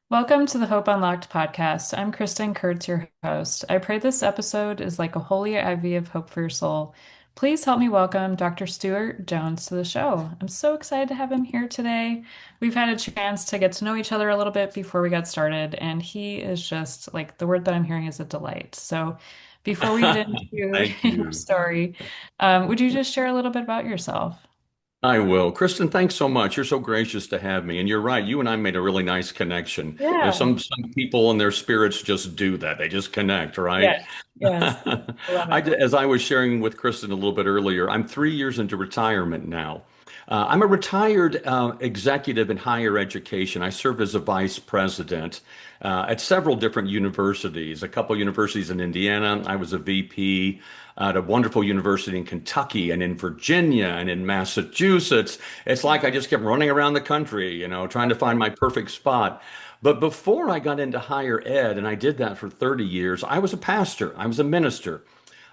Welcome to the Hope Unlocked podcast. I'm Kristen Kurtz, your host. I pray this episode is like a holy ivy of hope for your soul. Please help me welcome Dr. Stuart Jones to the show. I'm so excited to have him here today. We've had a chance to get to know each other a little bit before we got started, and he is just like the word that I'm hearing is a delight. So, before we get into Thank your you. story, would you just share a little bit about yourself? I will. Kristen, thanks so much. You're so gracious to have me. And you're right. You and I made a really nice connection. Yeah. Some people and their spirits just do that. They just connect, right? Yes. Yes. I love it. As I was sharing with Kristen a little bit earlier, I'm 3 years into retirement now. I'm a retired executive in higher education. I serve as a vice president at several different universities, a couple universities in Indiana. I was a VP at a wonderful university in Kentucky and in Virginia and in Massachusetts. It's like I just kept running around the country, trying to find my perfect spot. But before I got into higher ed, and I did that for 30 years, I was a pastor, I was a minister.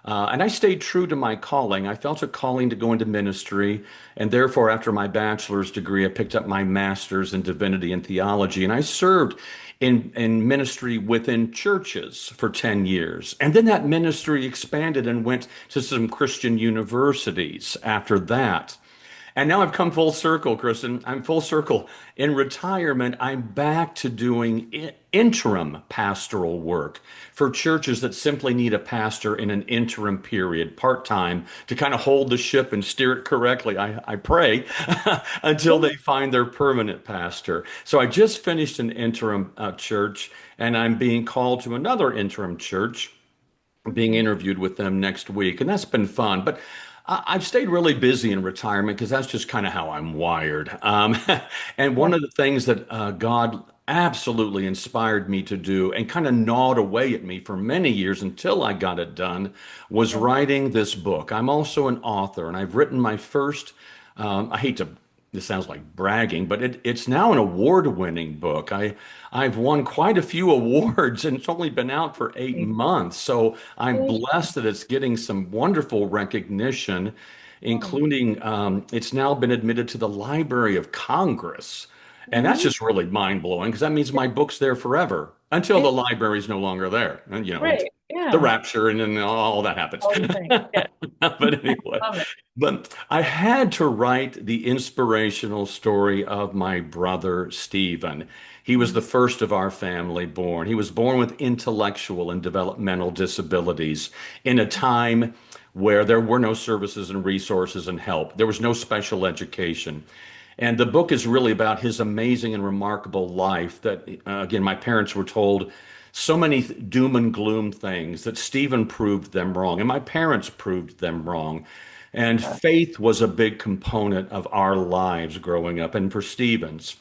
And I stayed true to my calling. I felt a calling to go into ministry. And therefore, after my bachelor's degree, I picked up my master's in divinity and theology. And I served in ministry within churches for 10 years. And then that ministry expanded and went to some Christian universities after that. And now I've come full circle, Kristen. I'm full circle. In retirement, I'm back to doing interim pastoral work for churches that simply need a pastor in an interim period, part-time, to kind of hold the ship and steer it correctly. I pray until they find their permanent pastor. So I just finished an interim church, and I'm being called to another interim church, being interviewed with them next week, and that's been fun. But I've stayed really busy in retirement because that's just kind of how I'm wired. And one Yeah. of the things that God absolutely inspired me to do and kind of gnawed away at me for many years until I got it done was Yeah. writing this book. I'm also an author, and I've written my first, I hate to this sounds like bragging, but it's now an award-winning book. I've won quite a few awards, and it's only been out for 8 months. So I'm blessed that it's getting some wonderful recognition, including it's now been admitted to the Library of Congress. And that's Mhm. just really mind-blowing because that means my book's there forever until the library's no longer there. And Right. the Yeah. rapture and then all that happens. All the things. Yeah. But anyway, Love it. but I had to write the inspirational story of my brother Stephen. He was the first of our family born. He was born with intellectual and developmental disabilities in a time where there were no services and resources and help. There was no special education. And the book is really about his amazing and remarkable life that, again, my parents were told so many doom and gloom things that Stephen proved them wrong, and my parents proved them wrong. And Yeah. faith was a big component of our lives growing up, and for Stephen's.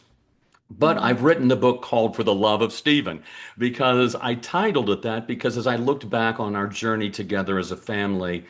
But Mhm. I've written the book called For the Love of Stephen because I titled it that because as I looked back on our journey together as a family,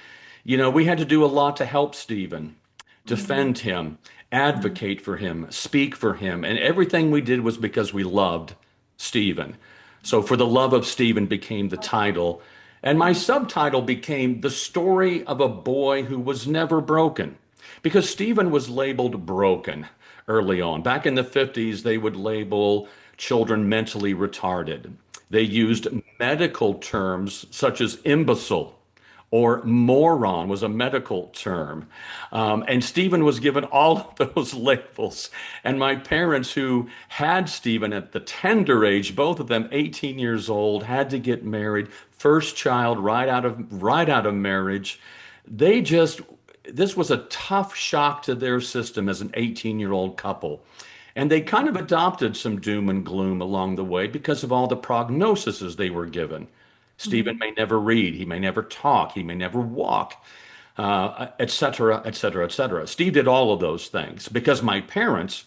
we had to do a lot to help Stephen, Mhm. defend him, Mhm. advocate for him, speak for him. And everything we did was because we loved Stephen. So For the Love of Stephen became the title. And my subtitle became The Story of a Boy Who Was Never Broken. Because Stephen was labeled broken early on. Back in the 50s, they would label children mentally retarded. They used medical terms such as imbecile or moron was a medical term. And Stephen was given all of those labels. And my parents, who had Stephen at the tender age, both of them 18 years old, had to get married, first child right out of marriage. They just this was a tough shock to their system as an 18-year-old couple. And they kind of adopted some doom and gloom along the way because of all the prognoses they were given. Stephen Mhm. may never read, he may never talk, he may never walk, et cetera, et cetera, et cetera. Steve did all of those things because my parents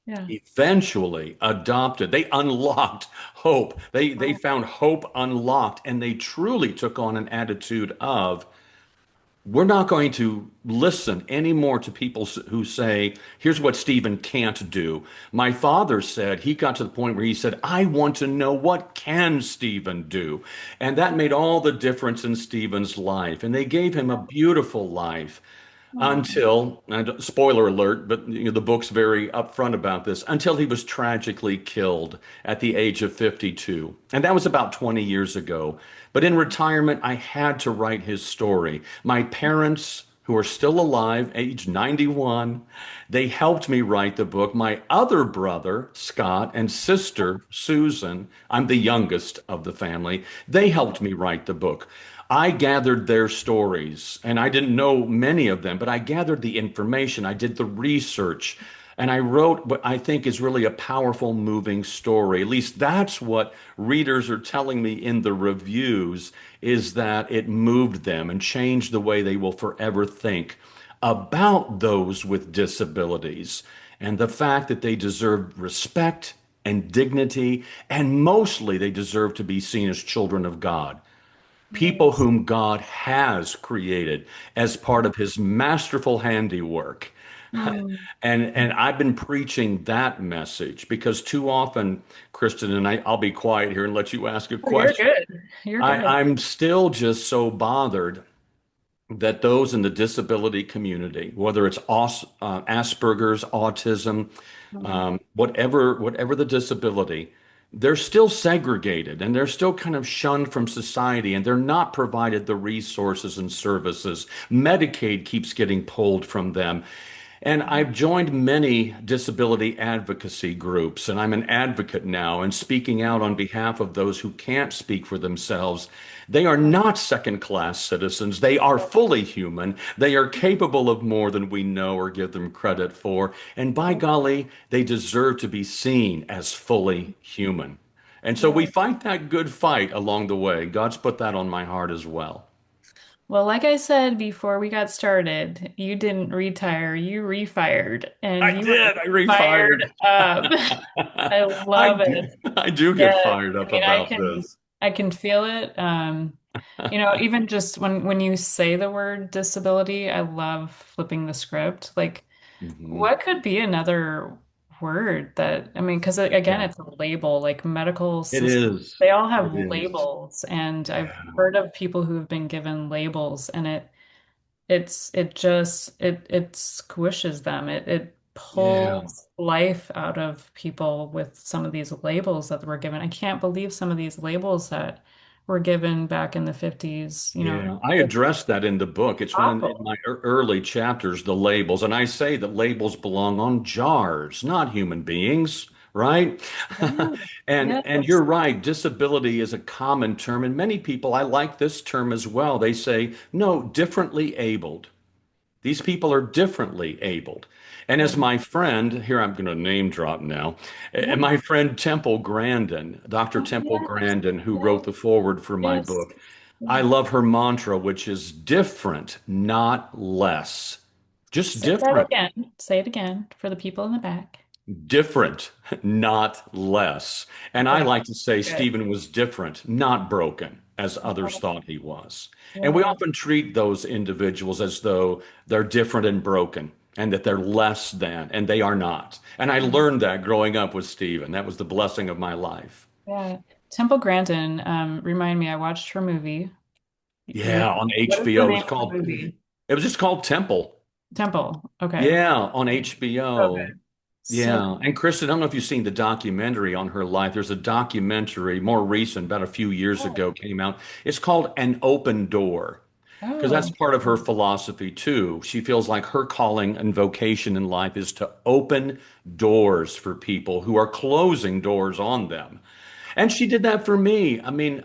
Yeah. eventually adopted, they unlocked hope. They Wow. found hope unlocked and they truly took on an attitude of, we're not going to listen anymore to people who say, here's what Stephen can't do. My father said he got to the point where he said, I want to know what can Stephen do. And that made all the difference in Stephen's life. And they gave him a beautiful life. Oh, until, and spoiler alert, but the book's very upfront about this, until he was tragically killed at the age of 52. And that was about 20 years ago. But in retirement, I had to write his story. My parents, who are still alive, age 91, they helped me write the book. My other brother, Scott, and sister, Susan, I'm the youngest of the family, they helped me write the book. I gathered their stories, and I didn't know many of them, but I gathered the information, I did the research, and I wrote what I think is really a powerful, moving story. At least that's what readers are telling me in the reviews, is that it moved them and changed the way they will forever think about those with disabilities and the fact that they deserve respect and dignity, and mostly they deserve to be seen as children of God, people yes. whom God has created as part of his masterful handiwork. Mm. And I've been preaching that message because too often, Kristen, and I'll be quiet here and let you ask a Oh, you're question. good. You're good. I'm still just so bothered that those in the disability community, whether it's Asperger's, autism, Mm. whatever the disability, they're still segregated and they're still kind of shunned from society and they're not provided the resources and services. Medicaid keeps getting pulled from them. And I've joined many disability advocacy groups, and I'm an advocate now and speaking out on behalf of those who can't speak for themselves. They are not second-class citizens. They are fully human. They are capable of more than we know or give them credit for. And by golly, they deserve to be seen as fully human. And so we Yeah. fight that good fight along the way. God's put that on my heart as well. Well, like I said before we got started, you didn't retire, you refired, and I you are did. I refired. fired up. I love it. I do get Yes. fired I up mean, about this. I can feel it. Even just when you say the word disability, I love flipping the script. Like, Hmm. what could be another word that, I mean, because again, Yeah, it's a label, like medical it systems, is. they all have It is. labels. And I've Yeah. heard of people who have been given labels and it squishes them. It Yeah. pulls life out of people with some of these labels that were given. I can't believe some of these labels that were given back in the 50s, Yeah. I it's addressed that in the book. It's one in awful. my early chapters, the labels. And I say that labels belong on jars, not human beings, right? Yeah. And you're Yes. right. Disability is a common term. And many people, I like this term as well. They say, no, differently abled. These people are differently abled. And as Yeah. my friend, here I'm going to name drop now, and Yeah. my friend Temple Grandin, Dr. Oh, Temple yes. Grandin, who Yes. wrote the foreword for my Yes. book, I Yeah. love her mantra, which is different, not less. Just Say that different. again. Say it again for the people in the back. Different, not less. And I Yeah. like to say Good. Stephen was different, not broken, as others Yeah. thought he was. And we Yeah. often treat those individuals as though they're different and broken and that they're less than, and they are not. And I learned that growing up with Stephen. That was the blessing of my life. Yeah. Temple Grandin, remind me, I watched her movie. You, Yeah, on what is the HBO. name of the movie? It was just called Temple. Temple. Okay. Yeah, on So HBO. good. So Yeah. good. And Kristen, I don't know if you've seen the documentary on her life. There's a documentary more recent, about a few years Oh. ago, came out. It's called An Open Door, because that's Oh. part of her philosophy too. She feels like her calling and vocation in life is to open doors for people who are closing doors on them. And she did that for me. I mean,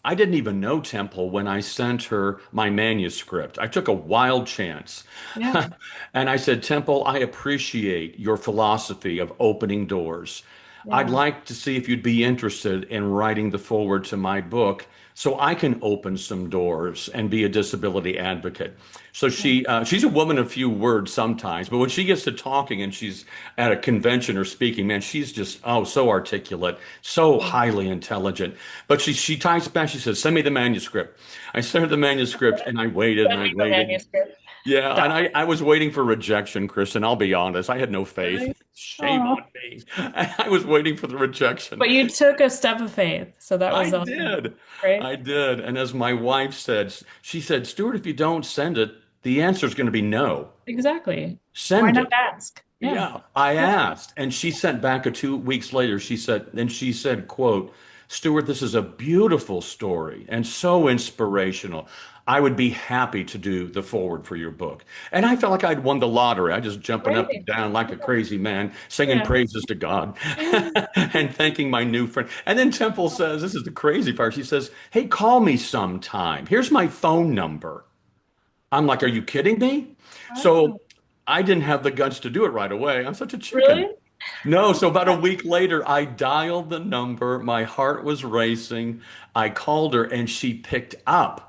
I didn't even know Temple when I sent her my manuscript. I took a wild chance. Yeah. And I said, Temple, I appreciate your philosophy of opening doors. I'd Yeah. like to see if you'd be interested in writing the foreword to my book so I can open some doors and be a disability advocate. So she's a woman of few words sometimes, but when she gets to talking and she's at a convention or speaking, man, she's just so articulate, so Yeah. highly intelligent. But she types back, she says, "Send me the manuscript." I sent her the manuscript and I waited and Send I me the waited. manuscript. Yeah, and Stop. I was waiting for rejection, Kristen. I'll be honest. I had no faith. Really? Shame Oh. on me. I was waiting for the rejection. But you took a step of faith, so that I was awesome. did. Right? I did. And as my wife said, she said, Stuart, if you don't send it, the answer is going to be no. Exactly. Why Send not it. ask? Yeah. Yeah, I Yeah. asked, and she sent back a 2 weeks later. She said, quote, Stuart, this is a beautiful story and so inspirational. I would be happy to do the forward for your book. And I felt like I'd won the lottery. I just jumping up and Right. down like a crazy man, singing Yeah. praises to God Yeah. and thanking my new friend. And then Temple says, this is the crazy part. She says, hey, call me sometime. Here's my phone number. I'm like, are you kidding me? So Wow. I didn't have the guts to do it right away. I'm such a chicken. Really? No, so about a week later, I dialed the number. My heart was racing. I called her and she picked up.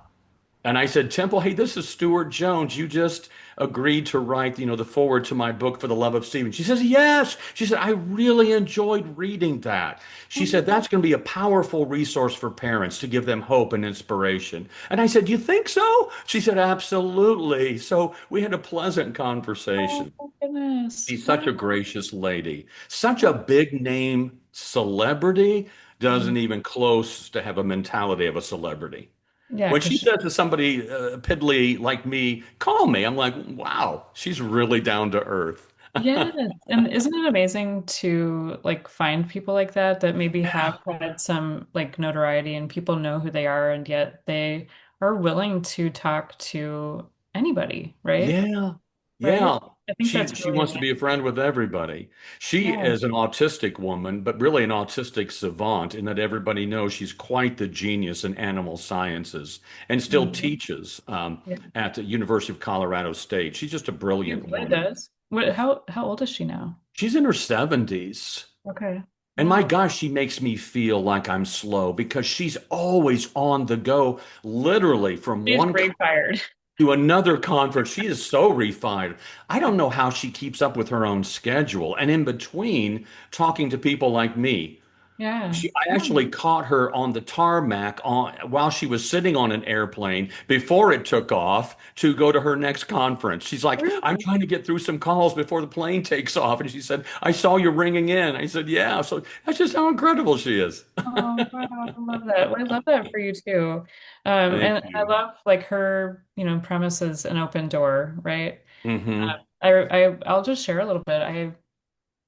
And I said, Temple, hey, this is Stuart Jones. You just agreed to write, the forward to my book For the Love of Stephen. She says, yes. She said, I really enjoyed reading that. She said, that's going to be a powerful resource for parents to give them hope and inspiration. And I said, you think so? She said, absolutely. So we had a pleasant Oh, conversation. my goodness. She's such Wow. a gracious lady. Such a big name celebrity, Mhm. doesn't even close to have a mentality of a celebrity. Yeah, When because she says to somebody piddly like me, call me, I'm like, wow, she's really down to earth. yes. And isn't it amazing to like find people like that that maybe have Yeah, had some like notoriety and people know who they are and yet they are willing to talk to anybody, right? yeah, Right? yeah. I think She that's she really wants to amazing. be a friend with everybody. She Yeah. is an autistic woman, but really an autistic savant in that everybody knows she's quite the genius in animal sciences and still Mhm. teaches Yeah. at the University of Colorado State. She's just a She brilliant really woman. does. How old is she now? She's in her 70s. Okay. And my Wow. gosh, she makes me feel like I'm slow because she's always on the go, literally from She's one brain fired. to another conference. She is so refined. I don't know how she keeps up with her own schedule. And in between, talking to people like me. Yeah. I Yeah. actually caught her on the tarmac while she was sitting on an airplane before it took off to go to her next conference. She's like, I'm Really? trying to get through some calls before the plane takes off. And she said, I saw you ringing in. I said, yeah. So that's just how incredible she is. Oh, wow, I love that. Well, I love that for you too. Thank And I you. love like her, premise is an open door, right? Hmm. I'll just share a little bit. I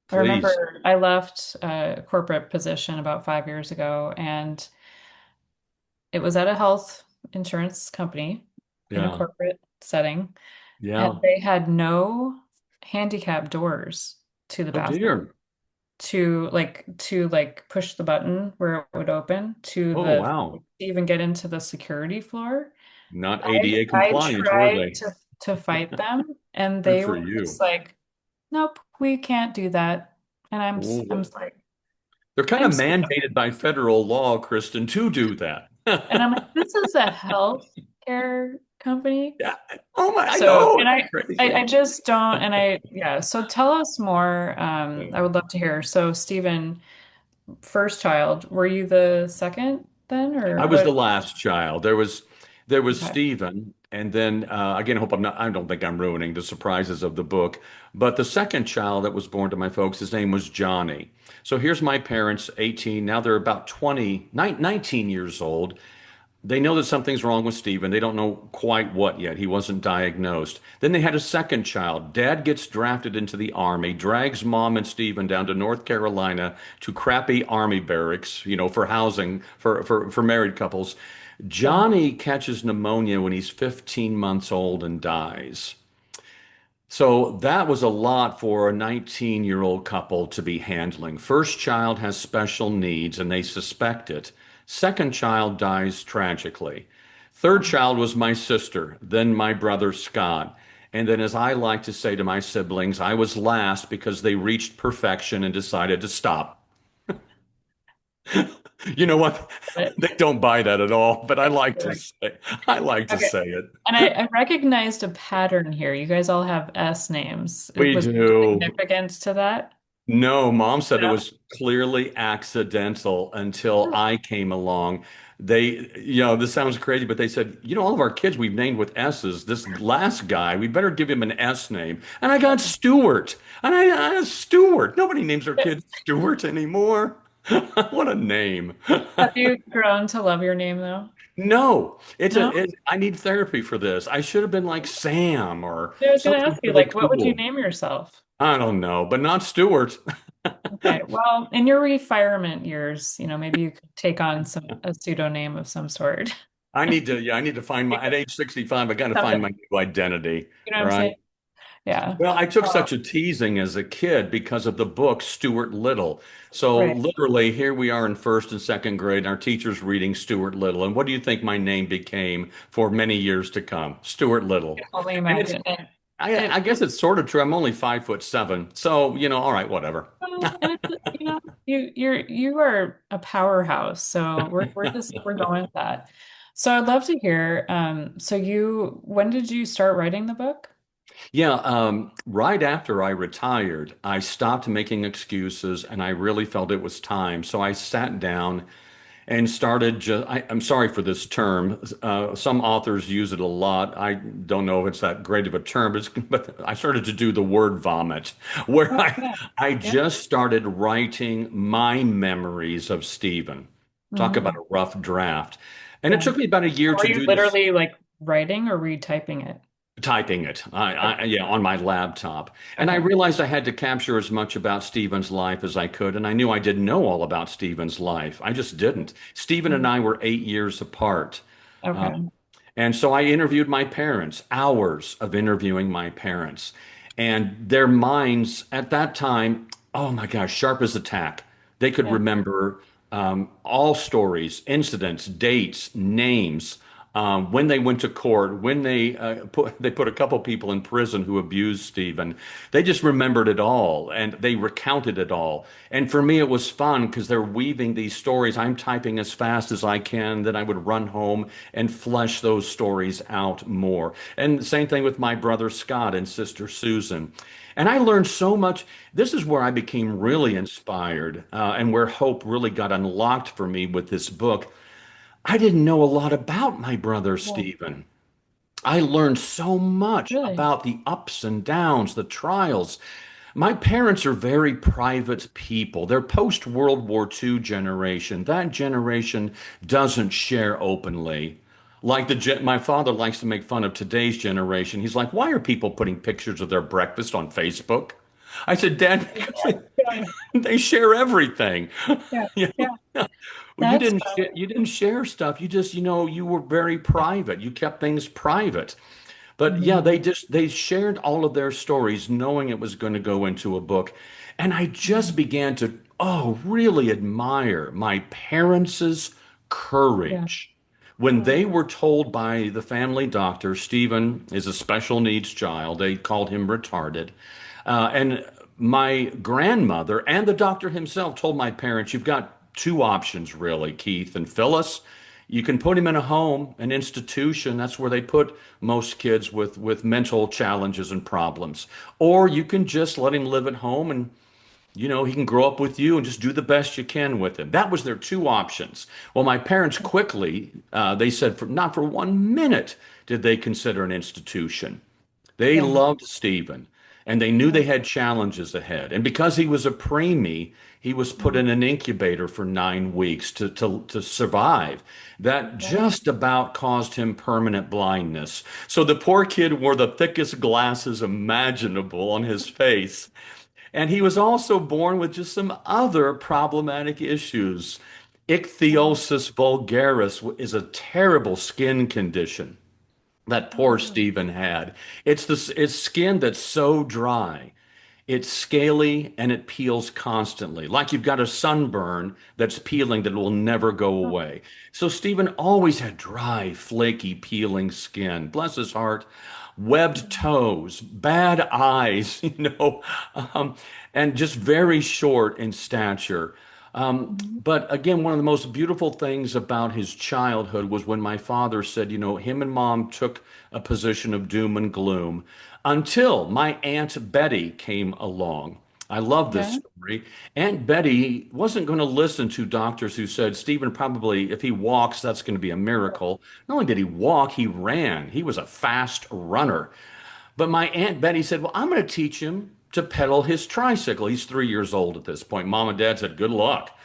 Please. remember I left a corporate position about 5 years ago, and it was at a health insurance company in a Yeah. corporate setting, and Yeah. they had no handicap doors to the Oh bathroom. dear. To push the button where it would open to Oh the wow. to even get into the security floor. Not I ADA I compliant, were tried they? to fight them, and Good they for were just you. like, "Nope, we can't do that." And I'm Oh. just like, They're kind of I'm so mandated by federal law, Kristen, to do that. and I'm like, this is a health care company. Yeah. Oh my, I So, know. and It's I crazy. just don't, and yeah. So tell us more. I would love to hear. So, Stephen, first child, were you the second then, I or was the what? last child. There was Okay. Stephen, and then again, I don't think I'm ruining the surprises of the book. But the second child that was born to my folks, his name was Johnny. So here's my parents, 18. Now they're about 19 years old. They know that something's wrong with Stephen. They don't know quite what yet. He wasn't diagnosed. Then they had a second child. Dad gets drafted into the Army, drags mom and Stephen down to North Carolina to crappy Army barracks, for housing for married couples. Yeah. Johnny catches pneumonia when he's 15 months old and dies. So that was a lot for a 19-year-old couple to be handling. First child has special needs and they suspect it. Second child dies tragically. Third child was my sister, then my brother Scott. And then, as I like to say to my siblings, I was last because they reached perfection and decided to stop. You know what? But They don't buy that at all, but I like to okay. say it. And I recognized a pattern here. You guys all have S names. We Was there do. significance to that? No, mom said it Yeah. was clearly accidental until I came along. This sounds crazy, but they said, all of our kids we've named with S's. This last guy, we better give him an S name. And I got Stuart. And I Stuart. Nobody names their kids Stuart anymore. What a name. Have you grown to love your name though? No, No? I need therapy for this. I should have been like Sam or I was going to something ask you, really like, what would you cool. name yourself? I don't know, but not Stuart. Okay, well, in your retirement years, maybe you could take on a pseudonym of some sort. I need to find at age 65, I got to find Something. my new identity, You know what I'm right? saying? Yeah. Well, I took Oh, such a teasing as a kid because of the book Stuart Little. So right. literally, here we are in first and second grade, and our teacher's reading Stuart Little. And what do you think my name became for many years to come? Stuart I Little. can only And it's, imagine. And I it, guess it's sort of true. I'm only 5'7", so all right, whatever. and it's, you are a powerhouse. So we're going with that. So I'd love to hear. When did you start writing the book? Yeah, right after I retired, I stopped making excuses, and I really felt it was time. So I sat down and started just I'm sorry for this term. Some authors use it a lot. I don't know if it's that great of a term, but I started to do the word vomit, where Oh, I yeah. I Yeah. just started writing my memories of Stephen. Talk about Hmm. a rough draft. And it Yeah. took me about a year Were to you do this. literally like writing or retyping it? Typing it, yeah, on my laptop. And I Okay. realized I had to capture as much about Stephen's life as I could. And I knew I didn't know all about Stephen's life. I just didn't. Stephen and Mhm. I were 8 years apart. Uh, Okay. and so I interviewed my parents, hours of interviewing my parents. And their minds at that time, oh my gosh, sharp as a tack. They could Yeah. remember all stories, incidents, dates, names, when they went to court, when they put a couple people in prison who abused Stephen. They just remembered it all and they recounted it all. And for me, it was fun because they're weaving these stories. I'm typing as fast as I can. Then I would run home and flesh those stories out more. And the same thing with my brother Scott and sister Susan. And I learned so much. This is where I became really inspired, and where hope really got unlocked for me with this book. I didn't know a lot about my brother Yeah. Stephen. I learned so much Really? about the ups and downs, the trials. My parents are very private people. They're post World War II generation. That generation doesn't share openly. Like my father likes to make fun of today's generation. He's like, "Why are people putting pictures of their breakfast on Facebook?" I said, "Dad, because Yeah. they share everything." Yeah. You Yeah. know? Well, That's you didn't share stuff. You just, you were very private. You kept things private. But yeah, mhm. they shared all of their stories knowing it was going to go into a book. And I just Mhm. began to really admire my parents' Yeah. courage. When Yeah. they were told by the family doctor, Stephen is a special needs child, they called him retarded. And my grandmother and the doctor himself told my parents, you've got two options, really, Keith and Phyllis. You can put him in a home, an institution. That's where they put most kids with mental challenges and problems. Or you can just let him live at home and he can grow up with you and just do the best you can with him. That was their two options. Well, my parents quickly, they said, not for 1 minute did they consider an institution. They Yeah. loved Stephen and they knew Yeah. they had challenges ahead. And because he was a preemie, he was put Mhm. in an incubator for 9 weeks to survive. That Yeah. just about caused him permanent blindness. So the poor kid wore the thickest glasses imaginable on his face. And he was also born with just some other problematic issues. Yeah. Ichthyosis vulgaris is a terrible skin condition that Oh, poor really? Stephen had. It's skin that's so dry. It's scaly and it peels constantly, like you've got a sunburn that's peeling that will never go Oh, away. So Stephen always had dry, flaky, peeling skin. Bless his heart. Webbed mhm. toes, bad eyes, um, and just very short in stature. Mhm. But again, one of the most beautiful things about his childhood was when my father said, him and mom took a position of doom and gloom until my Aunt Betty came along. I love this Okay. story. Aunt Betty wasn't going to listen to doctors who said, Stephen probably, if he walks, that's going to be a miracle. Not only did he walk, he ran. He was a fast runner. But my Aunt Betty said, well, I'm going to teach him to pedal his tricycle. He's 3 years old at this point. Mom and dad said, good luck.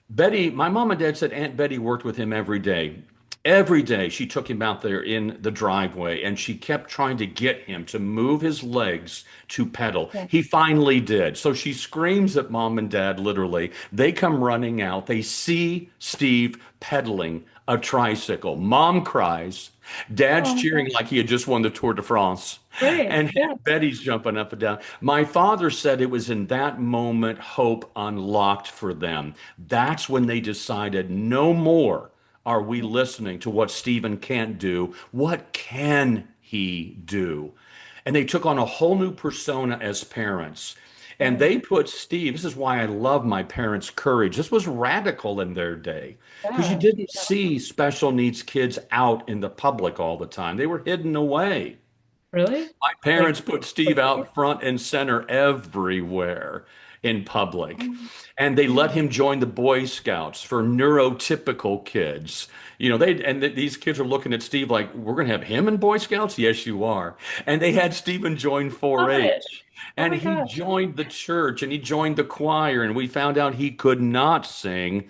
Betty, my mom and dad said Aunt Betty worked with him every day. Every day she took him out there in the driveway and she kept trying to get him to move his legs to pedal. Yeah. He finally did. So she screams at mom and dad, literally. They come running out. They see Steve pedaling a tricycle. Mom cries. Dad's Oh my cheering God. like he had just won the Tour de France. Right. And Yeah. Betty's jumping up and down. My father said it was in that moment hope unlocked for them. That's when they decided no more are we listening to what Stephen can't do. What can he do? And they took on a whole new persona as parents. And Right. they put Steve, this is why I love my parents' courage. This was radical in their day because you Yeah. didn't see special needs kids out in the public all the time. They were hidden away. Really? My Like, parents put Steve quickly? out front and center everywhere in public. Oh, And they let yeah. him join the Boy Scouts for neurotypical kids. These kids are looking at Steve like, we're going to have him in Boy Scouts? Yes, you are. And they had Stephen join Love it. 4-H. Oh And my he gosh. joined the church and he joined the choir. And we found out he could not sing.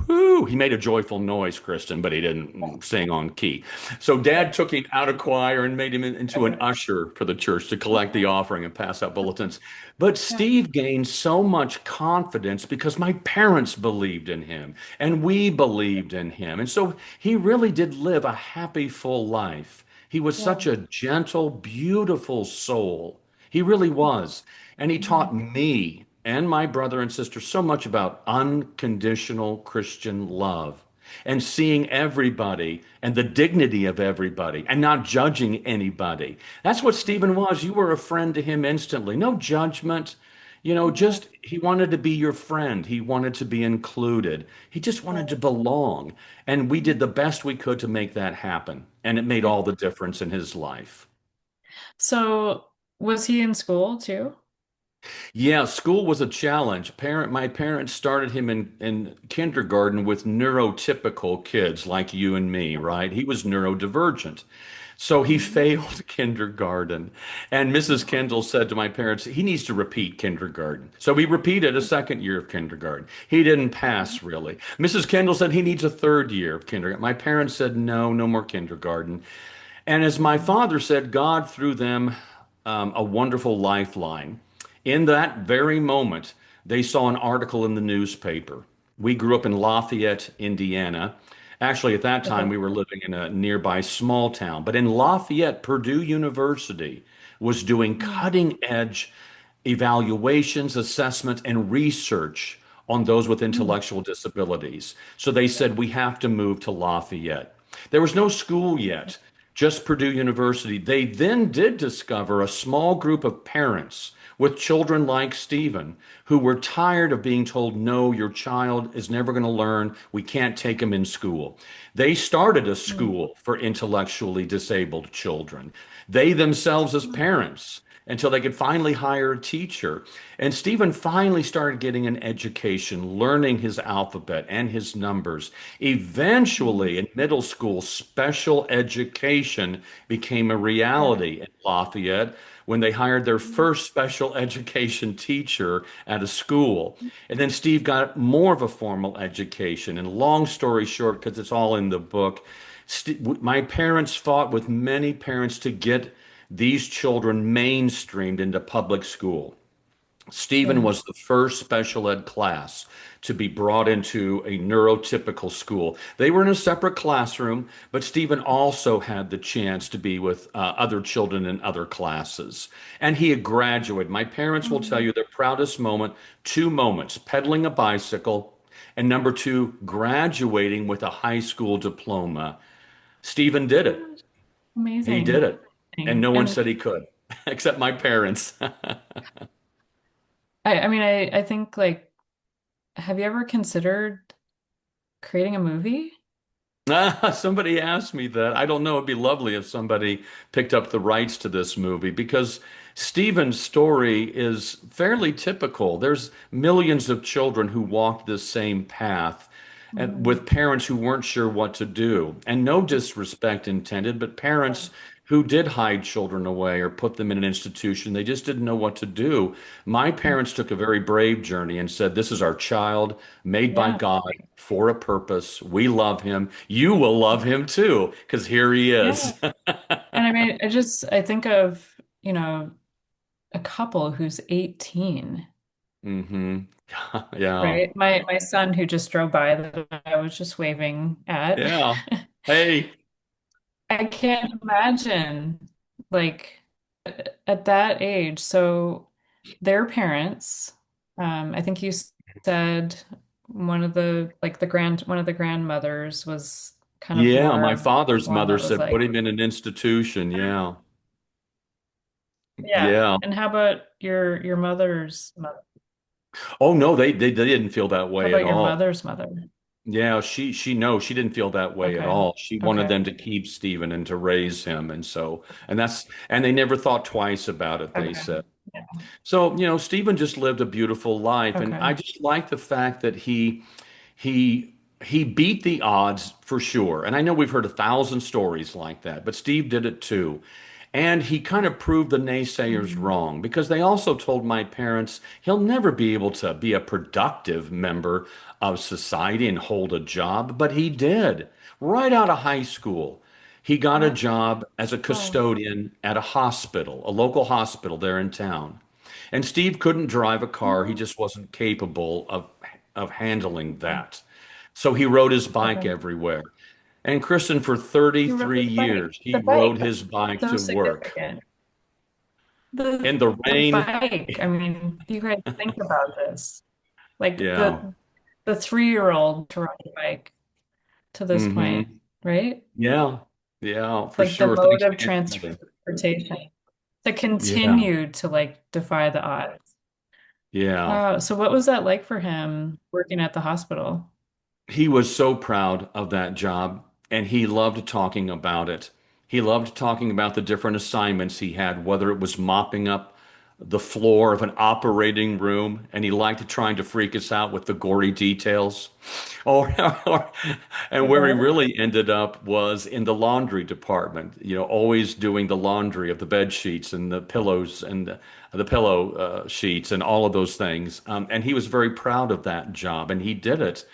Whew, he made a joyful noise, Kristen, but he didn't sing on key. So Yeah. Dad took him out of choir and made him into an Okay. usher for the church to collect the Okay. offering and pass out bulletins. But Yeah. Steve gained so much confidence because my parents believed in him and we believed in him. And so he really did live a happy, full life. He was such Yeah. a gentle, beautiful soul. He really was. And he Mhm. taught me and my brother and sister so much about unconditional Christian love and seeing everybody and the dignity of everybody and not judging anybody. That's what Stephen was. You were a friend to him instantly. No judgment. Yeah. Just he wanted to be your friend. He wanted to be included. He just wanted to Right. belong. And we did the best we could to make that happen. And it made Yeah. all the difference in his life. So, was he in school too? Yeah, school was a challenge. My parents started him in kindergarten with neurotypical kids like you and me, right? He was neurodivergent. So he Mhm. failed kindergarten. And Mrs. Kendall said to my parents, he needs to repeat kindergarten. So he repeated a second year of kindergarten. He didn't pass really. Mrs. Kendall said he needs a third year of kindergarten. My parents said, no, no more kindergarten. And as my Mhm. father said, God threw them a wonderful lifeline. In that very moment, they saw an article in the newspaper. We grew up in Lafayette, Indiana. Actually, at that time, Okay. we were living in a nearby small town. But in Lafayette, Purdue University was doing Mhm. cutting edge evaluations, assessment, and research on those with Mhm. intellectual disabilities. So they said, we have to move to Lafayette. There was no school yet, just Purdue University. They then did discover a small group of parents with children like Stephen who were tired of being told, no, your child is never going to learn. We can't take him in school. They started a Mhm. school for intellectually disabled children. They themselves, as parents, until they could finally hire a teacher. And Stephen finally started getting an education, learning his alphabet and his numbers. Mhm. Eventually, in middle school, special education became a Yeah. reality in Lafayette when they hired their first special education teacher at a school. And then Steve got more of a formal education. And long story short, because it's all in the book, my parents fought with many parents to get these children mainstreamed into public school. Stephen Yeah. was the first special ed class to be brought into a neurotypical school. They were in a separate classroom, but Stephen also had the chance to be with other children in other classes. And he had graduated. My parents will tell Mhm. you their proudest moment, two moments, pedaling a bicycle, and number two, graduating with a high school diploma. Stephen did Oh it. my gosh. He did Amazing. it. And no one And said he could, except my parents. I mean, I think like, have you ever considered creating a movie? Somebody asked me that. I don't know. It'd be lovely if somebody picked up the rights to this movie because Stephen's story is fairly typical. There's millions of children who walked this same path and Mhm. with parents who weren't sure what to do. And no disrespect intended, but Yeah. parents who did hide children away or put them in an institution. They just didn't know what to do. My parents took a very brave journey and said, "This is our child made by Yeah. God for a purpose. We love him. You will love him too, because here he Yeah. is." And I mean, I think of, a couple who's 18, Hmm. Yeah. right? My son who just drove by that I was just waving at. Yeah. Hey. I can't imagine like at that age. So their parents, I think you said one of the grandmothers was kind of Yeah, more my of father's one mother that was said put like, him in an institution. Yeah. yeah. Yeah. And how about your mother's mother? Oh no, they didn't feel that How way at about your all. mother's mother? Yeah, she no, she didn't feel that way at Okay. all. She wanted Okay. them to keep Stephen and to raise him, and they never thought twice about it, they Okay. said. Yeah. So, Stephen just lived a beautiful life, and I Okay. just like the fact that he beat the odds for sure. And I know we've heard 1,000 stories like that, but Steve did it too. And he kind of proved the naysayers Mhm. wrong because they also told my parents he'll never be able to be a productive member of society and hold a job, but he did. Right out of high school, he got a Wow. job as a custodian at a hospital, a local hospital there in town. And Steve couldn't drive a car. He Mhm. just wasn't capable of handling that. So he rode his bike Okay. everywhere. And Kristen, for You rode 33 the bike. years, The he bike. rode That's his bike so to work significant. in the The rain. bike. I mean, you guys think about this. Like Yeah. the 3-year-old to ride a bike to this point, Hmm. right? Yeah. Yeah, for Like the sure. mode Thanks of to Aunt Patty. transportation to Yeah. continue to like defy the odds. Yeah. Wow. So what was that like for him working at the hospital? He was so proud of that job and he loved talking about it. He loved talking about the different assignments he had, whether it was mopping up the floor of an operating room, and he liked trying to freak us out with the gory details. Or, and where he Okay. really ended up was in the laundry department, always doing the laundry of the bed sheets and the pillows and the pillow sheets and all of those things. And he was very proud of that job, and he did it.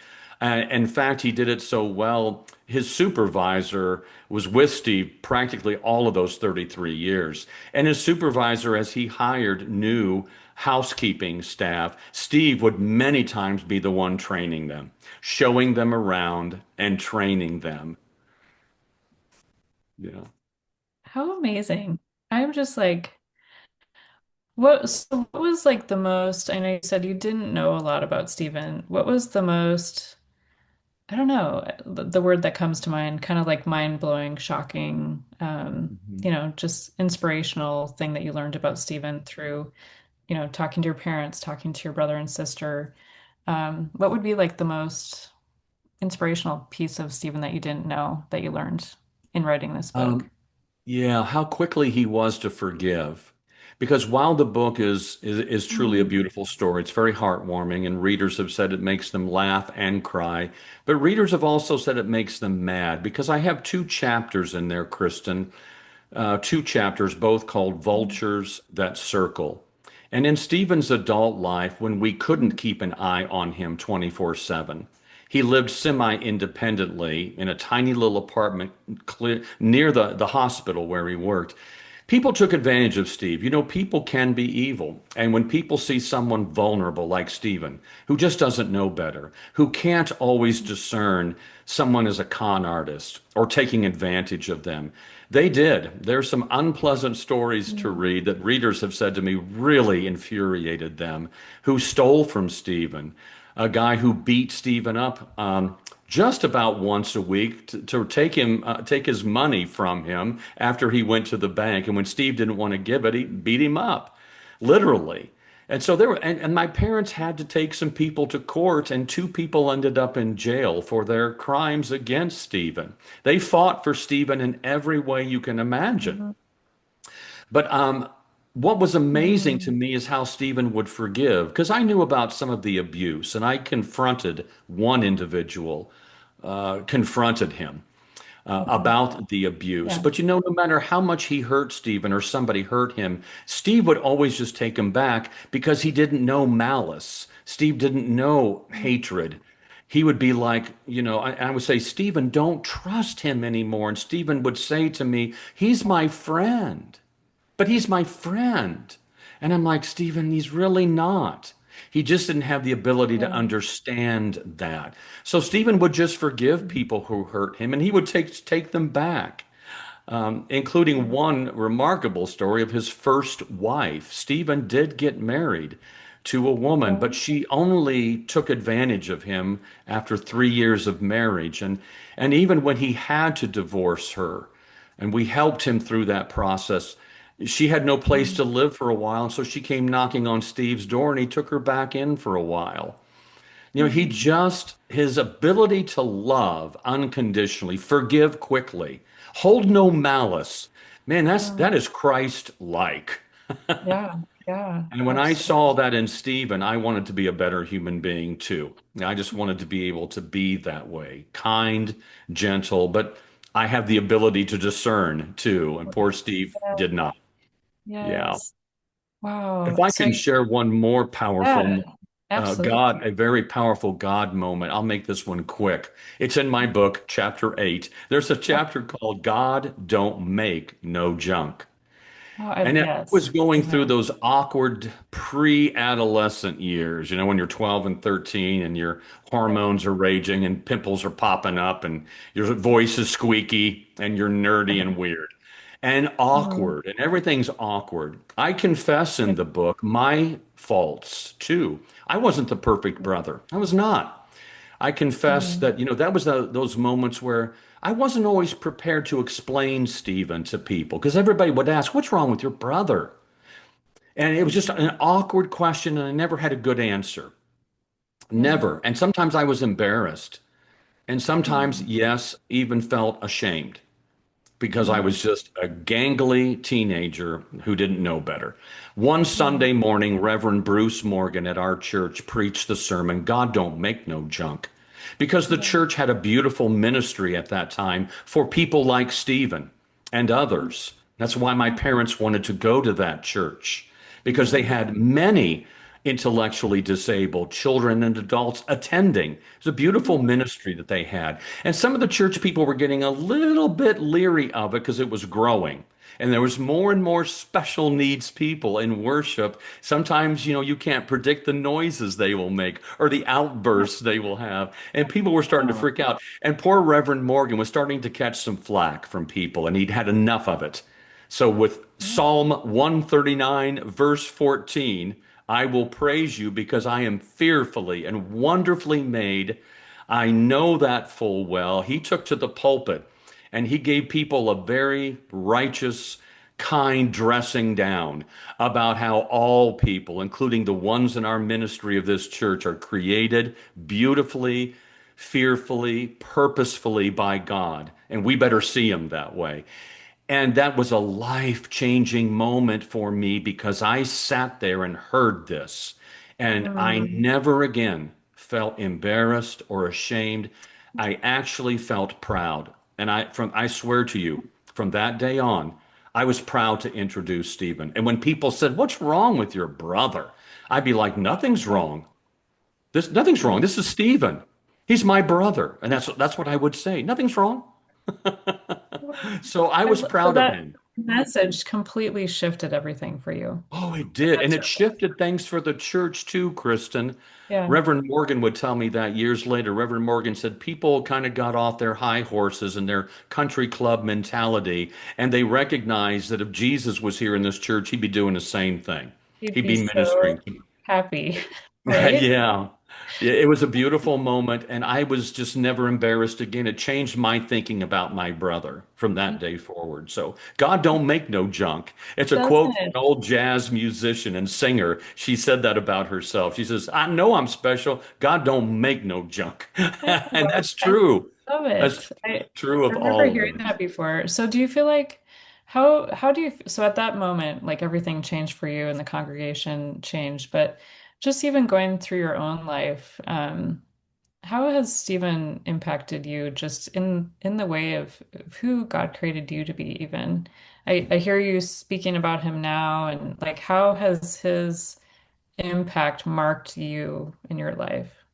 In fact, he did it so well, his supervisor was with Steve practically all of those 33 years. And his supervisor, as he hired new housekeeping staff, Steve would many times be the one training them, showing them around and training them. Yeah. How amazing. I'm just like, what was like the most, I know you said you didn't know a lot about Stephen. What was the most, I don't know, the word that comes to mind, kind of like mind-blowing, shocking, Mhm. just inspirational thing that you learned about Stephen through, talking to your parents, talking to your brother and sister. What would be like the most inspirational piece of Stephen that you didn't know that you learned in writing this book? Um, Yeah, how quickly he was to forgive. Because while the book is truly a Mm, beautiful story, it's very heartwarming, and readers have said it makes them laugh and cry. But readers have also said it makes them mad because I have two chapters in there, Kristen, two chapters, both called mm, Vultures That Circle. And in Stephen's adult life, when we couldn't mm, keep an eye on him 24/7, he lived semi-independently in a tiny little apartment near the hospital where he worked. People took advantage of Steve. People can be evil. And when people see someone vulnerable like Stephen, who just doesn't know better, who can't always discern someone as a con artist or taking advantage of them, they did. There's some unpleasant stories to yeah. read that readers have said to me really infuriated them, who stole from Stephen, a guy who beat Stephen up just about once a week to take his money from him after he went to the bank. And when Steve didn't want to give it, he beat him up, literally. And so and my parents had to take some people to court, and two people ended up in jail for their crimes against Stephen. They fought for Stephen in every way you can imagine. Mhm. But what was amazing to Mm, me is how Stephen would forgive, because I knew about some of the abuse, and I confronted one individual, confronted him. Okay. about the abuse. Yeah. But no matter how much he hurt Stephen or somebody hurt him, Steve would always just take him back because he didn't know malice. Steve didn't know hatred. He would be like, I would say, Stephen, don't trust him anymore. And Stephen would say to me, he's my friend, but he's my friend. And I'm like, Stephen, he's really not. He just didn't have the ability to Yeah. understand that. So Stephen would just forgive people who hurt him and he would take them back, including one remarkable story of his first wife. Stephen did get married to a woman, but Oh. she only took advantage of him after 3 years of marriage. And even when he had to divorce her, and we helped him through that process, she had no place Mm. to live for a while. And so she came knocking on Steve's door and he took her back in for a while. Mm. His ability to love unconditionally, forgive quickly, hold no malice. Man, that Mm. is Christ-like. Yeah. Yeah. And when I saw Absolutely. that in Stephen, I wanted to be a better human being too. I just wanted to be able to be that way, kind, gentle, but I have the ability to discern too. And poor Steve Yeah. did not. Yeah. Yes. If Wow. I So can share one more powerful yeah, absolutely. a very powerful God moment, I'll make this one quick. It's in my book, chapter 8. There's a chapter called God Don't Make No Junk. Oh, And I was yes, I going through know. those awkward pre-adolescent years, when you're 12 and 13 and your Yeah. hormones are raging and pimples are popping up and your voice is squeaky and you're nerdy and weird and Mhm. awkward and everything's awkward. I confess in Yeah. the book my faults too. I wasn't the perfect brother. I was not. I confess Mhm. that, that was those moments where I wasn't always prepared to explain Stephen to people because everybody would ask, what's wrong with your brother? And it was just Mhm. an awkward question, and I never had a good answer. Yeah. Never. And sometimes I was embarrassed. And sometimes, Mhm. yes, even felt ashamed because I Mhm. was just a gangly teenager who didn't know better. One Yeah. Sunday morning, Reverend Bruce Morgan at our church preached the sermon, God Don't Make No Junk, because the Yeah. church had a beautiful ministry at that time for people like Stephen and others. That's why my parents wanted to go to that church because they Mhm. had many intellectually disabled children and adults attending. It was a beautiful Mhm. ministry that they had. And some of the church people were getting a little bit leery of it because it was growing. And there was more and more special needs people in worship. Sometimes, you can't predict the noises they will make or the outbursts they will have. And people were starting to Oh. freak out. And poor Reverend Morgan was starting to catch some flack from people, and he'd had enough of it. So with Yeah. Psalm 139, verse 14, I will praise you because I am fearfully and wonderfully made. I know that full well. He took to the pulpit and he gave people a very righteous, kind dressing down about how all people, including the ones in our ministry of this church, are created beautifully, fearfully, purposefully by God. And we better see him that way. And that was a life-changing moment for me because I sat there and heard this. And I Mm. never again felt embarrassed or ashamed. I actually felt proud. And I swear to you, from that day on, I was proud to introduce Stephen. And when people said, "What's wrong with your brother?" I'd be like, "Nothing's wrong. Nothing's wrong. This is Stephen. He's my brother." And that's what I would say. Nothing's wrong. So I was So proud of that him. message completely shifted everything for you. Oh, it In did. that And it circle. shifted things for the church too, Kristen. Yeah. Reverend Morgan would tell me that years later. Reverend Morgan said people kind of got off their high horses and their country club mentality, and they recognized that if Jesus was here in this church, he'd be doing the same thing. You'd He'd be be ministering so to happy, right? Yeah. Yeah, it was a beautiful moment, and I was just never embarrassed again. It changed my thinking about my brother from that day forward. So, God don't make no junk. It's a quote from an Doesn't. old jazz musician and singer. She said that about herself. She says, I know I'm special. God don't make no junk. I And know. that's I true. love That's it. true I of remember all hearing of us. that before. So do you feel like how do you so at that moment like everything changed for you and the congregation changed, but just even going through your own life, how has Stephen impacted you just in the way of who God created you to be even? I hear you speaking about him now and like how has his impact marked you in your life?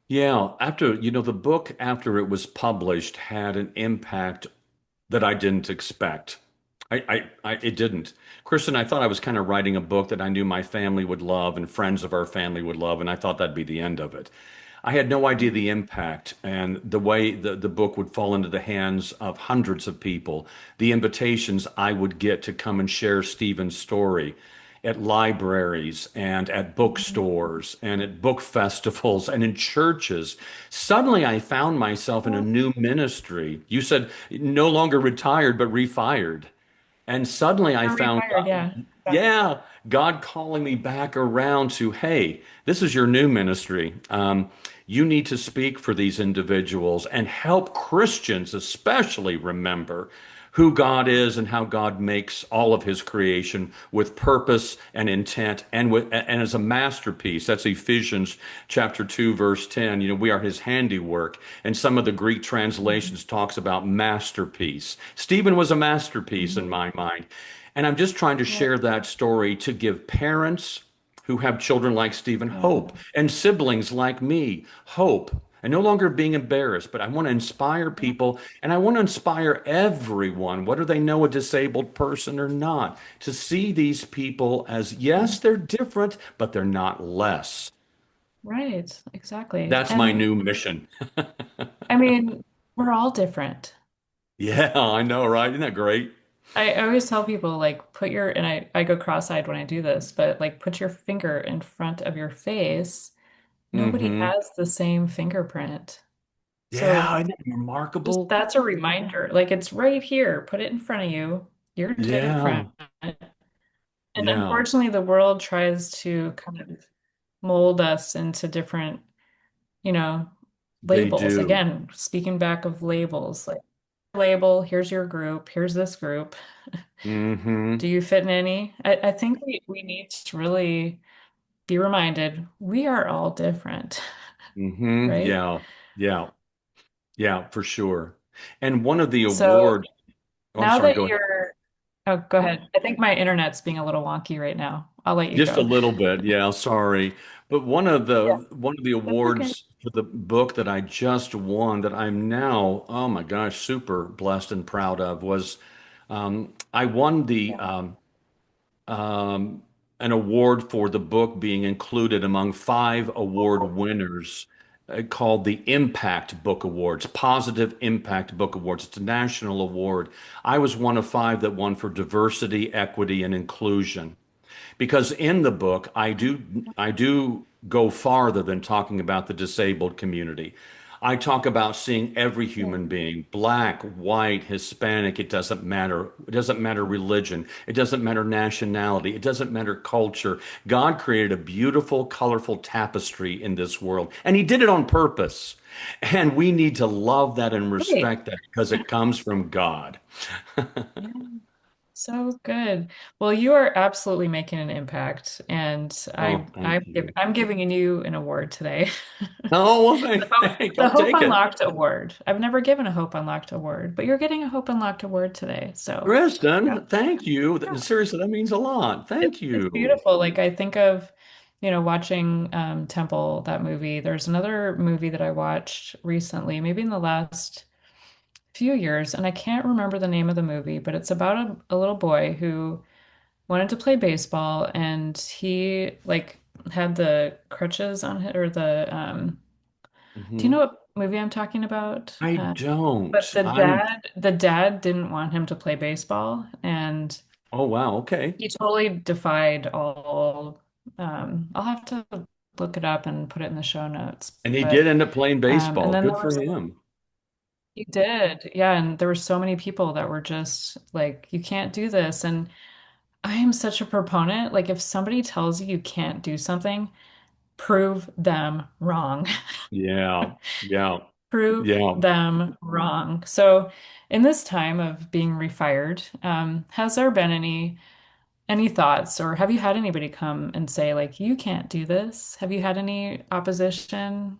Yeah, the book after it was published had an impact that I didn't expect. It didn't. Kristen, I thought I was kind of writing a book that I knew my family would love and friends of our family would love, and I thought that'd be the end of it. I had no idea the impact and the way the book would fall into the hands of hundreds of people, the invitations I would get to come and share Stephen's story at libraries and at bookstores and at book festivals and in churches. Suddenly, I found myself in a new ministry. You said no longer retired, but refired. And suddenly I Or found, refired, yeah. yeah, God calling me back around to, hey, this is your new ministry. You need to speak for these individuals and help Christians, especially remember who God is and how God makes all of his creation with purpose and intent and as a masterpiece. That's Ephesians chapter 2 verse 10. We are his handiwork. And some of the Greek translations talks about masterpiece. Stephen was a masterpiece in Mhm. my mind. And I'm just trying to Yeah, share that story to give parents who have children like Stephen yeah, hope and siblings like me hope. And no longer being embarrassed, but I want to inspire yeah, people and I want to inspire everyone, whether they know a disabled person or not, to see these people as, yeah. yes, they're different, but they're not less. Right, exactly. That's my And new mission. I mean, we're all different. Yeah, I know, right? Isn't that great? I always tell people like put your and I go cross-eyed when I do this, but like put your finger in front of your face. Nobody Hmm. has the same fingerprint. Yeah, So isn't that just remarkable? that's a reminder. Like it's right here. Put it in front of you. You're Yeah, different. And yeah, unfortunately, the world tries to kind of mold us into different, you know, they labels. do. Again, speaking back of labels, like label, here's your group, here's this group. Hmm. Do you fit in any? I think we need to really be reminded we are all different, Hmm. right? Yeah, yeah, yeah, for sure. And one of the So awards, oh, I'm now sorry, that go ahead. oh, go ahead. I think my internet's being a little wonky right now. I'll let you Just a go. little bit, yeah, sorry. But Yeah, one of the that's okay. awards for the book that I just won that I'm now, oh my gosh, super blessed and proud of was I won the Yeah. an award for the book being included among five award winners called the Impact Book Awards, Positive Impact Book Awards. It's a national award. I was one of five that won for diversity, equity, and inclusion. Because in the book, I do go farther than talking about the disabled community. I talk about seeing every Yeah. human being, black, white, Hispanic, it doesn't matter. It doesn't matter religion. It doesn't matter nationality. It doesn't matter culture. God created a beautiful, colorful tapestry in this world, and he did it on purpose. And we need to love that and Right. respect that because it comes from God. Yeah. So good. Well, you are absolutely making an impact, and Oh, thank you. I'm giving you an award today. Oh, well, thanks. The I'll Hope take it. Unlocked Award. I've never given a Hope Unlocked Award, but you're getting a Hope Unlocked Award today. So, yeah, Kristen, thank you. yeah. Seriously, that means a lot. Thank It's you. beautiful. Like I think of, watching Temple, that movie. There's another movie that I watched recently, maybe in the last few years, and I can't remember the name of the movie, but it's about a little boy who wanted to play baseball and he like had the crutches on his, or do you know Hmm. what movie I'm talking about? I But don't. the dad didn't want him to play baseball, and Oh, wow. Okay. he totally defied all. I'll have to look it up and put it in the show notes. And he did But end up playing and baseball. then Good there for was him. he did, yeah, and there were so many people that were just like, you can't do this, and I am such a proponent. Like, if somebody tells you you can't do something, prove them wrong. Yeah. Yeah. Prove Yeah. them wrong. So, in this time of being refired, has there been any thoughts, or have you had anybody come and say, like, you can't do this? Have you had any opposition?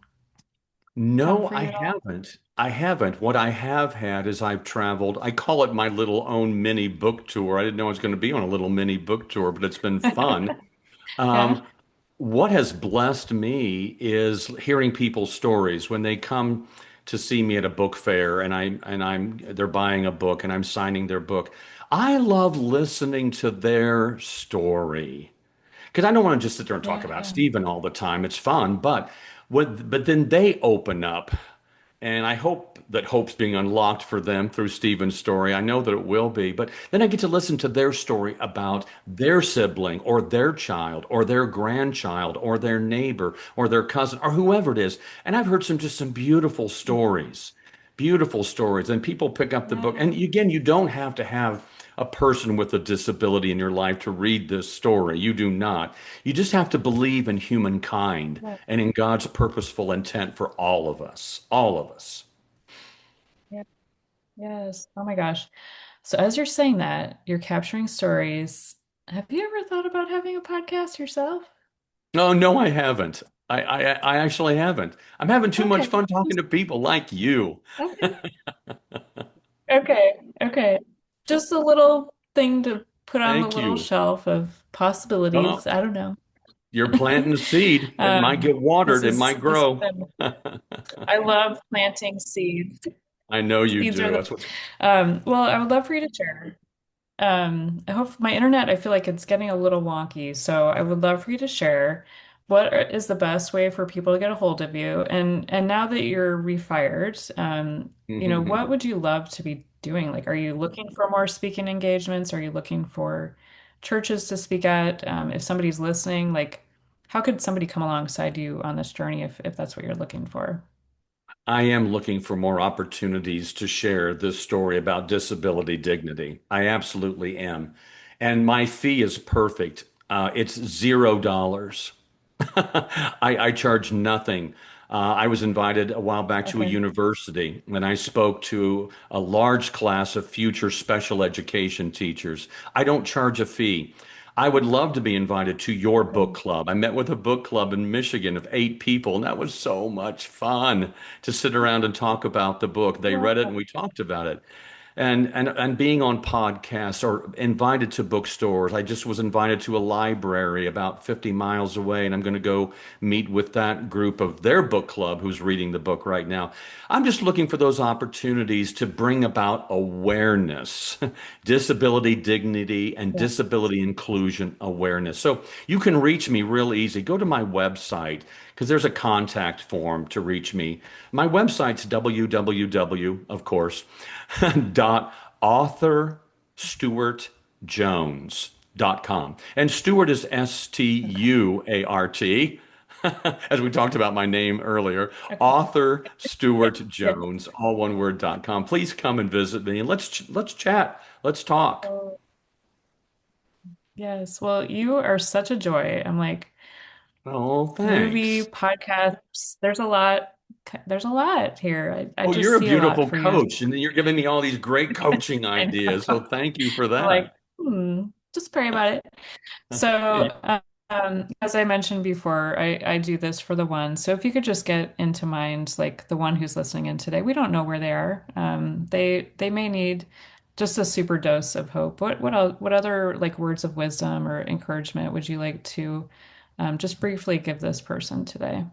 come No, for I you at all? haven't. I haven't. What I have had is I've traveled. I call it my little own mini book tour. I didn't know I was going to be on a little mini book tour, but it's been fun. Yeah. Um, what has blessed me is hearing people's stories when they come to see me at a book fair and I'm they're buying a book and I'm signing their book. I love listening to their story. Because I don't want to just sit there and talk about Yeah. Stephen all the time. It's fun, but then they open up, and I hope that hope's being unlocked for them through Stephen's story. I know that it will be, but then I get to listen to their story about their sibling or their child or their grandchild or their neighbor or their cousin or whoever it is. And I've heard some beautiful stories. Beautiful stories, and people pick up the book. And Yeah. again, you don't have to have a person with a disability in your life to read this story. You do not. You just have to believe in humankind Yeah. and in God's purposeful intent for all of us. All of us. Yeah. Yes. Oh my gosh. So as you're saying that, you're capturing stories. Have you ever thought about having a podcast yourself? No, no, I haven't. I actually haven't. I'm having too much Okay. fun talking to people like you. Okay. Okay. Okay. Just a little thing to put on the Thank little you. shelf of possibilities. Well, I don't know. you're planting a seed. It might get This watered. It is might this has grow. been I love planting seeds. I know you Seeds are do. the That's what's well, I would love for you to share. I hope my internet, I feel like it's getting a little wonky, so I would love for you to share is the best way for people to get a hold of you. And now that you're refired, what would you love to be doing? Like, are you looking for more speaking engagements? Are you looking for churches to speak at? If somebody's listening, like, how could somebody come alongside you on this journey if that's what you're looking for? I am looking for more opportunities to share this story about disability dignity. I absolutely am. And my fee is perfect. It's $0. I charge nothing. I was invited a while back to a Okay. university and I spoke to a large class of future special education teachers. I don't charge a fee. I would love to be invited to your book Okay. club. I met with a book club in Michigan of 8 people, and that was so much fun to sit around and talk about the book. They read it and we talked about it. And being on podcasts or invited to bookstores. I just was invited to a library about 50 miles away, and I'm going to go meet with that group of their book club who's reading the book right now. I'm just looking for those opportunities to bring about awareness, disability dignity, and Yeah. disability inclusion awareness. So you can reach me real easy. Go to my website because there's a contact form to reach me. My website's www, of course, dot author Stuart Jones.com. And Stuart is Stuart, as we talked about my name earlier. Okay. Author Yeah. Stuart Yeah. Jones, all one word.com. Please come and visit me and let's chat. Let's talk. Oh, yes. Well, you are such a joy. I'm like, Oh, movie, thanks. podcasts, there's a lot. There's a lot here. I Oh, just you're a see a lot beautiful for you. coach, and you're giving me all these great coaching I ideas. So know. thank you for I'm like, that. just pray about it. So, as I mentioned before, I do this for the one. So if you could just get into mind, like the one who's listening in today, we don't know where they are. They may need just a super dose of hope. What other like words of wisdom or encouragement would you like to just briefly give this person today?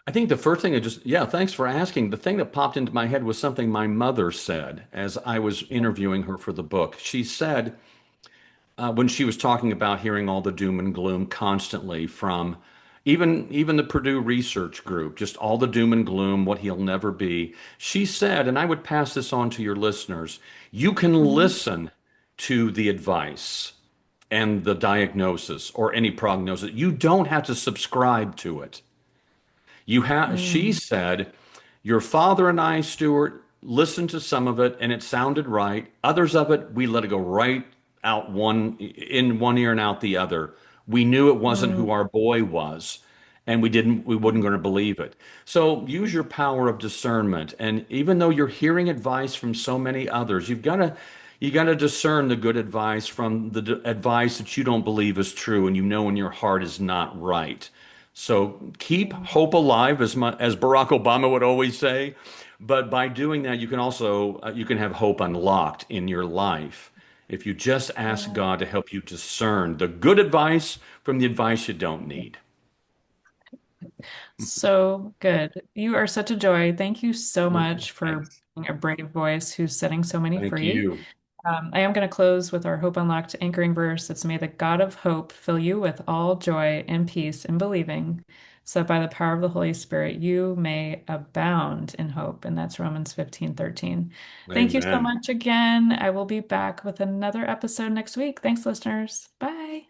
I think the first thing yeah, thanks for asking. The thing that popped into my head was something my mother said as I was interviewing her for the book. She said, when she was talking about hearing all the doom and gloom constantly from even the Purdue Research Group, just all the doom and gloom, what he'll never be. She said, and I would pass this on to your listeners, you can Mhm. listen to the advice and the diagnosis or any prognosis. You don't have to subscribe to it. She Mm, said, your father and I, Stuart, listened to some of it and it sounded right. Others of it, we let it go right out in one ear and out the other. We knew it wasn't mm, who our boy was, and we wouldn't going to believe it. So use your power of discernment. And even though you're hearing advice from so many others, you got to discern the good advice from the advice that you don't believe is true and you know in your heart is not right. So keep hope alive, as Barack Obama would always say. But by doing that, you can also you can have hope unlocked in your life if you just ask Yeah. God to help you discern the good advice from the advice you don't need. So good. You are such a joy. Thank you so Oh, much for thanks. being a brave voice who's setting so many Thank free. you. I am going to close with our Hope Unlocked anchoring verse. It's may the God of hope fill you with all joy and peace in believing, so that by the power of the Holy Spirit you may abound in hope. And that's Romans 15:13. Thank you so Amen. much again. I will be back with another episode next week. Thanks, listeners. Bye.